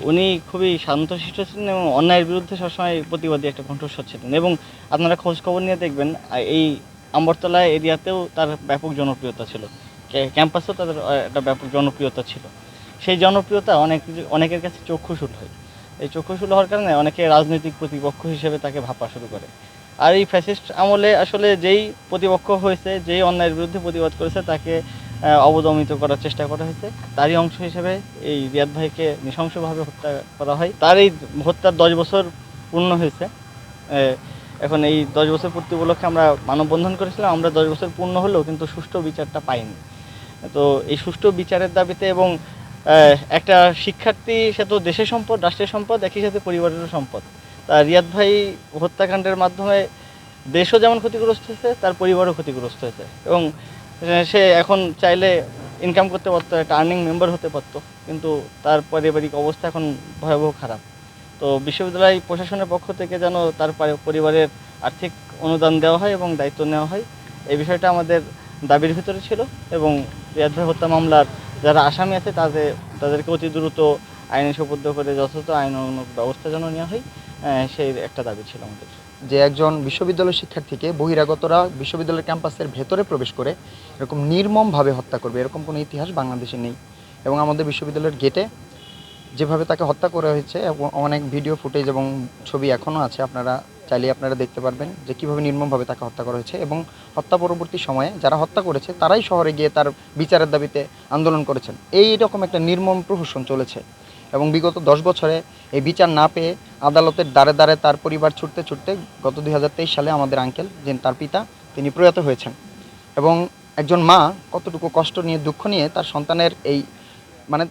উনি খুবই শান্তশিষ্ট ছিলেন এবং অন্যায়ের বিরুদ্ধে সবসময় প্রতিবাদী একটা কণ্ঠস্বর ছিলেন এবং আপনারা খোঁজখবর নিয়ে দেখবেন এই আম্বরতলা এরিয়াতেও তার ব্যাপক জনপ্রিয়তা ছিল। ক্যাম্পাসেও তাদের একটা ব্যাপক জনপ্রিয়তা ছিল। সেই জনপ্রিয়তা অনেকের কাছে চক্ষুশূল হয়। এই চক্ষুশূল হওয়ার কারণে অনেকে রাজনৈতিক প্রতিপক্ষ হিসেবে তাকে ভাবা শুরু করে। আর এই ফ্যাসিস্ট আমলে আসলে যেই প্রতিপক্ষ হয়েছে, যেই অন্যায়ের বিরুদ্ধে প্রতিবাদ করেছে তাকে অবদমিত করার চেষ্টা করা হয়েছে। তারই অংশ হিসেবে এই রিয়াদ ভাইকে নৃশংসভাবে হত্যা করা হয়। তার এই হত্যার 10 বছর পূর্ণ হয়েছে। এখন এই 10 বছর পূর্তি উপলক্ষে আমরা মানববন্ধন করেছিলাম। আমরা 10 বছর পূর্ণ হলেও কিন্তু সুষ্ঠু বিচারটা পাইনি। তো এই সুষ্ঠু বিচারের দাবিতে এবং একটা শিক্ষার্থী সে তো দেশের সম্পদ, রাষ্ট্রের সম্পদ, একই সাথে পরিবারেরও সম্পদ। তা রিয়াদ ভাই হত্যাকাণ্ডের মাধ্যমে দেশও যেমন ক্ষতিগ্রস্ত হয়েছে, তার পরিবারও ক্ষতিগ্রস্ত হয়েছে এবং সে এখন চাইলে ইনকাম করতে পারতো, একটা আর্নিং মেম্বার হতে পারতো, কিন্তু তার পারিবারিক অবস্থা এখন ভয়াবহ খারাপ। তো বিশ্ববিদ্যালয় প্রশাসনের পক্ষ থেকে যেন তার পরিবারের আর্থিক অনুদান দেওয়া হয় এবং দায়িত্ব নেওয়া হয়, এই বিষয়টা আমাদের দাবির ভিতরে ছিল। এবং রিয়াদ ভাই হত্যা মামলার যারা আসামি আছে তাদেরকে অতি দ্রুত আইনে সোপর্দ করে যথাযথ আইনানুগ ব্যবস্থা যেন নেওয়া হয়, সেই একটা দাবি ছিল আমাদের। যে একজন বিশ্ববিদ্যালয় শিক্ষার্থীকে বহিরাগতরা বিশ্ববিদ্যালয়ের ক্যাম্পাসের ভেতরে প্রবেশ করে এরকম নির্মমভাবে হত্যা করবে, এরকম কোনো ইতিহাস বাংলাদেশে নেই। এবং আমাদের বিশ্ববিদ্যালয়ের গেটে যেভাবে তাকে হত্যা করা হয়েছে এবং অনেক ভিডিও ফুটেজ এবং ছবি এখনও আছে, আপনারা চাইলে আপনারা দেখতে পারবেন যে কীভাবে নির্মমভাবে তাকে হত্যা করা হয়েছে। এবং হত্যা পরবর্তী সময়ে যারা হত্যা করেছে তারাই শহরে গিয়ে তার বিচারের দাবিতে আন্দোলন করেছেন। এই রকম একটা নির্মম প্রহসন চলেছে এবং বিগত 10 বছরে এই বিচার না পেয়ে আদালতের দ্বারে দ্বারে তার পরিবার ছুটতে ছুটতে গত 2023 সালে আমাদের আঙ্কেল, যে তার পিতা, তিনি প্রয়াত হয়েছেন। এবং একজন মা কতটুকু কষ্ট নিয়ে, দুঃখ নিয়ে তার সন্তানের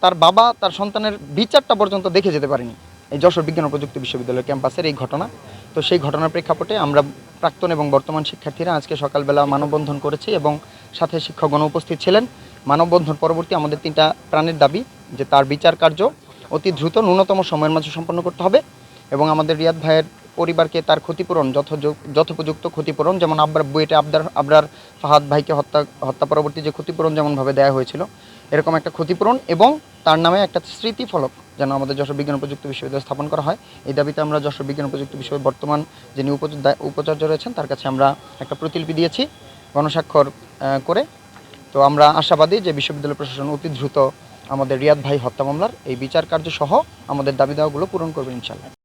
তার বাবা তার সন্তানের বিচারটা পর্যন্ত দেখে যেতে পারেনি, এই যশোর বিজ্ঞান ও প্রযুক্তি বিশ্ববিদ্যালয় ক্যাম্পাসের এই ঘটনা। তো সেই ঘটনার প্রেক্ষাপটে আমরা প্রাক্তন এবং বর্তমান শিক্ষার্থীরা আজকে সকালবেলা মানববন্ধন করেছি এবং সাথে শিক্ষকগণ উপস্থিত ছিলেন। মানববন্ধন পরবর্তী আমাদের 3টা প্রাণের দাবি, যে তার বিচার কার্য অতি দ্রুত ন্যূনতম সময়ের মাঝে সম্পন্ন করতে হবে এবং আমাদের রিয়াদ ভাইয়ের পরিবারকে তার ক্ষতিপূরণ, যথোপযুক্ত ক্ষতিপূরণ, যেমন বুয়েটে আবরার ফাহাদ ভাইকে হত্যা পরবর্তী যে ক্ষতিপূরণ যেমনভাবে দেওয়া হয়েছিল, এরকম একটা ক্ষতিপূরণ এবং তার নামে একটা স্মৃতিফলক যেন আমাদের যশোর বিজ্ঞান ও প্রযুক্তি বিশ্ববিদ্যালয়ে স্থাপন করা হয়। এই দাবিতে আমরা যশোর বিজ্ঞান ও প্রযুক্তি বিশ্ববিদ্যালয়ের বর্তমান যিনি উপাচার্য রয়েছেন তার কাছে আমরা একটা প্রতিলিপি দিয়েছি গণস্বাক্ষর করে। তো আমরা আশাবাদী যে বিশ্ববিদ্যালয় প্রশাসন অতি দ্রুত আমাদের রিয়াদ ভাই হত্যা মামলার এই বিচার কার্য সহ আমাদের দাবি দাওয়াগুলো পূরণ করবে ইনশাআল্লাহ।